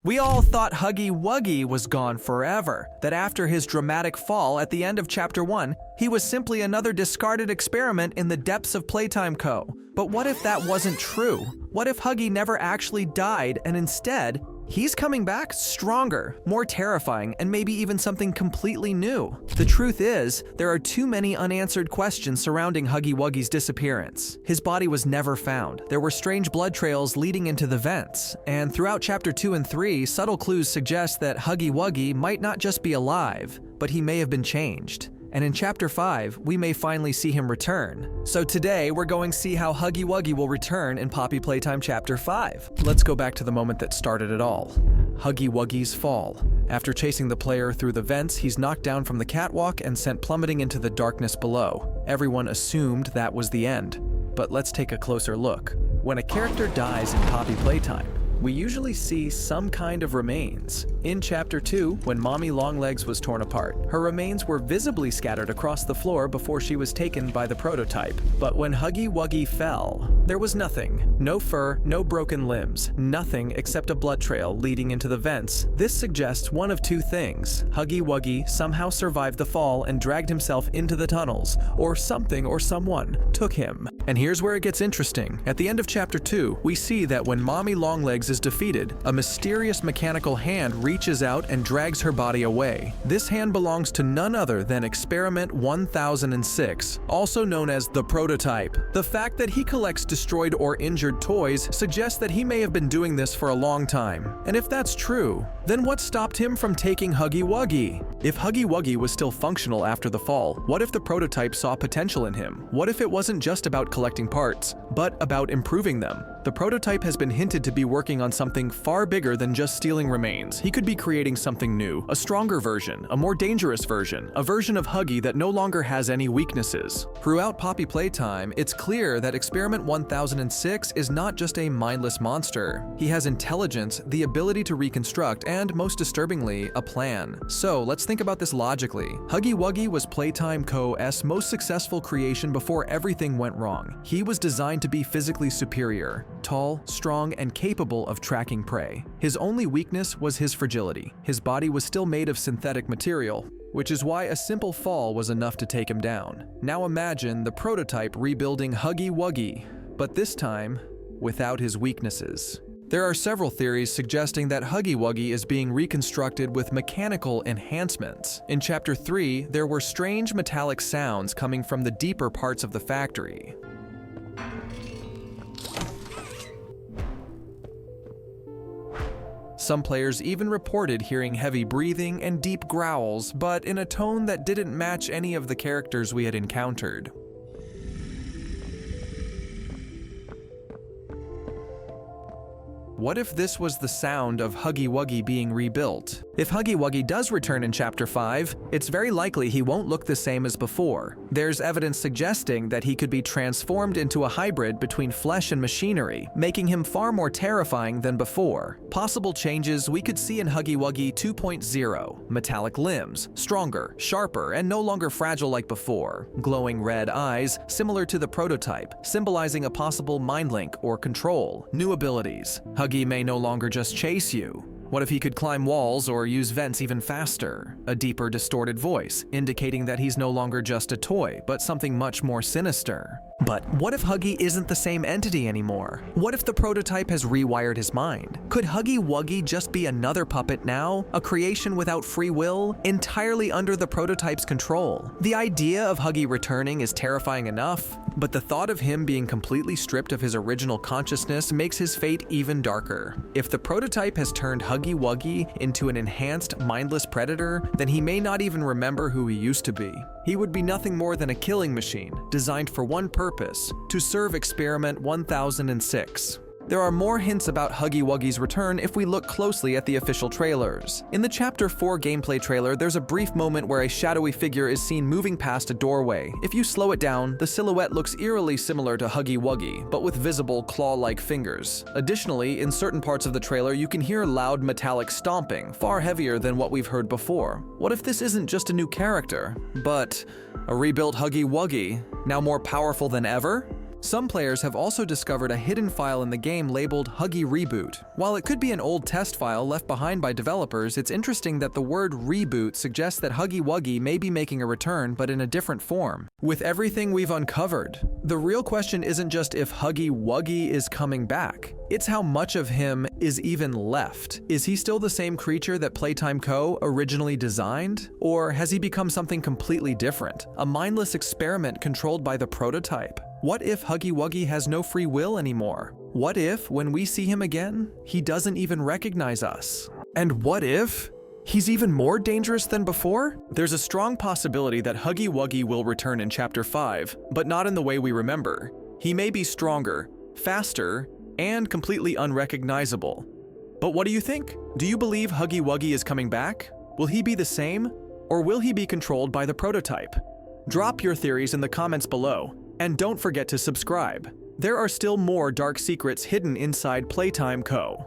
We all thought Huggy Wuggy was gone forever, that after his dramatic fall at the end of Chapter 1, he was simply another discarded experiment in the depths of Playtime Co. But what if that wasn't true? What if Huggy never actually died and instead, he's coming back stronger, more terrifying, and maybe even something completely new? The truth is, there are too many unanswered questions surrounding Huggy Wuggy's disappearance. His body was never found. There were strange blood trails leading into the vents, and throughout Chapter 2 and 3, subtle clues suggest that Huggy Wuggy might not just be alive, but he may have been changed. And in Chapter 5, we may finally see him return. So today, we're going to see how Huggy Wuggy will return in Poppy Playtime Chapter 5. Let's go back to the moment that started it all. Huggy Wuggy's fall. After chasing the player through the vents, he's knocked down from the catwalk and sent plummeting into the darkness below. Everyone assumed that was the end. But let's take a closer look. When a character dies in Poppy Playtime, we usually see some kind of remains. In Chapter 2, when Mommy Longlegs was torn apart, her remains were visibly scattered across the floor before she was taken by the prototype. But when Huggy Wuggy fell, there was nothing. No fur, no broken limbs, nothing except a blood trail leading into the vents. This suggests one of two things. Huggy Wuggy somehow survived the fall and dragged himself into the tunnels, or something or someone took him. And here's where it gets interesting. At the end of Chapter 2, we see that when Mommy Longlegs is defeated, a mysterious mechanical hand reaches out and drags her body away. This hand belongs to none other than Experiment 1006, also known as the Prototype. The fact that he collects destroyed or injured toys suggests that he may have been doing this for a long time. And if that's true, then what stopped him from taking Huggy Wuggy? If Huggy Wuggy was still functional after the fall, what if the Prototype saw potential in him? What if it wasn't just about collecting parts, but about improving them? The Prototype has been hinted to be working on something far bigger than just stealing remains. He could be creating something new, a stronger version, a more dangerous version, a version of Huggy that no longer has any weaknesses. Throughout Poppy Playtime, it's clear that Experiment 1006 is not just a mindless monster. He has intelligence, the ability to reconstruct, and most disturbingly, a plan. So let's think about this logically. Huggy Wuggy was Playtime Co.'s most successful creation before everything went wrong. He was designed to be physically superior, tall, strong, and capable of tracking prey. His only weakness was his fragility. His body was still made of synthetic material, which is why a simple fall was enough to take him down. Now imagine the Prototype rebuilding Huggy Wuggy, but this time without his weaknesses. There are several theories suggesting that Huggy Wuggy is being reconstructed with mechanical enhancements. In Chapter 3, there were strange metallic sounds coming from the deeper parts of the factory. Some players even reported hearing heavy breathing and deep growls, but in a tone that didn't match any of the characters we had encountered. What if this was the sound of Huggy Wuggy being rebuilt? If Huggy Wuggy does return in Chapter 5, it's very likely he won't look the same as before. There's evidence suggesting that he could be transformed into a hybrid between flesh and machinery, making him far more terrifying than before. Possible changes we could see in Huggy Wuggy 2.0. Metallic limbs, stronger, sharper, and no longer fragile like before. Glowing red eyes, similar to the Prototype, symbolizing a possible mind link or control. New abilities. Huggy may no longer just chase you. What if he could climb walls or use vents even faster? A deeper, distorted voice, indicating that he's no longer just a toy, but something much more sinister. But what if Huggy isn't the same entity anymore? What if the Prototype has rewired his mind? Could Huggy Wuggy just be another puppet now? A creation without free will? Entirely under the Prototype's control? The idea of Huggy returning is terrifying enough, but the thought of him being completely stripped of his original consciousness makes his fate even darker. If the Prototype has turned Huggy Wuggy into an enhanced, mindless predator, then he may not even remember who he used to be. He would be nothing more than a killing machine, designed for one purpose: to serve Experiment 1006. There are more hints about Huggy Wuggy's return if we look closely at the official trailers. In the Chapter 4 gameplay trailer, there's a brief moment where a shadowy figure is seen moving past a doorway. If you slow it down, the silhouette looks eerily similar to Huggy Wuggy, but with visible claw-like fingers. Additionally, in certain parts of the trailer, you can hear loud metallic stomping, far heavier than what we've heard before. What if this isn't just a new character, but a rebuilt Huggy Wuggy, now more powerful than ever? Some players have also discovered a hidden file in the game labeled HUGGY Reboot. While it could be an old test file left behind by developers, it's interesting that the word reboot suggests that HUGGY WUGGY may be making a return, but in a different form. With everything we've uncovered, the real question isn't just if HUGGY WUGGY is coming back. It's how much of him is even left. Is he still the same creature that Playtime Co. originally designed? Or has he become something completely different? A mindless experiment controlled by the prototype? What if HUGGY WUGGY has no free will anymore? What if, when we see him again, he doesn't even recognize us? And what if he's even more dangerous than before? There's a strong possibility that HUGGY WUGGY will return in Chapter 5, but not in the way we remember. He may be stronger, faster, and completely unrecognizable. But what do you think? Do you believe HUGGY WUGGY is coming back? Will he be the same? Or will he be controlled by the prototype? Drop your theories in the comments below, and don't forget to subscribe. There are still more dark secrets hidden inside Playtime Co.